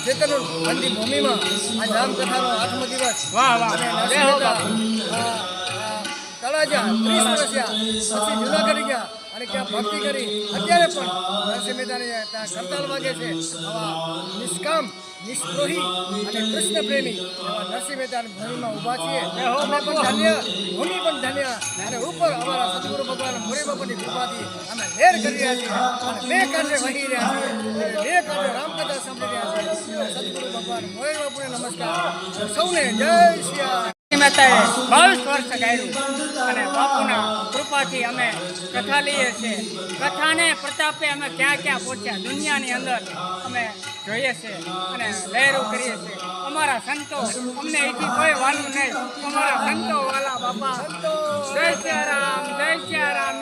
જેતલપુર બંદી ભૂમિમાં આજ રામકથાનો 8મો દિવસ. વાહ વાહ જય હો બાપુ. તળાજા 30 વર્ષ પછી જુદા કરી ગયા અને ત્યાં ભક્તિ કરી. અત્યારે પણ નરસિંહ મહેતાની ત્યાં કરતાલ વાગે છે. આવા નિષ્કામ નિષ્દ્રોહી અને કૃષ્ણ પ્રેમી એવા નરસિંહ મહેતાની ભૂમિમાં ઊભા છીએ. અમે પણ ધન્ય, ભૂમિ પણ ધન્ય અને ઉપર અમારા સદગુરુ ભગવાન મોરે બાપાની કૃપાથી અમે લહેર કરી રહ્યા છીએ અને બે કાંઠે વહી રહ્યા છીએ અને બે કાંઠે રામકથા સાંભળી રહ્યા છીએ. એવા સદગુરુ ભગવાન મોરે બાપુને નમસ્કાર. સૌને જય શ્રી મહેતાએ 22 વર્ષ ગાયું અને બાપુના કૃપાથી અમે કથા લઈએ છીએ. કથાને પ્રતાપે અમે ક્યાં ક્યાં પહોંચ્યા દુનિયાની અંદર અમે જોઈએ છીએ અને લહેરો કરીએ છીએ. અમારા સંતો અમને અહીંથી કોઈ વાલું નહીં. અમારા સંતો વાલા બાપા. જય શ્રી રામ, જય શ્રી રામ.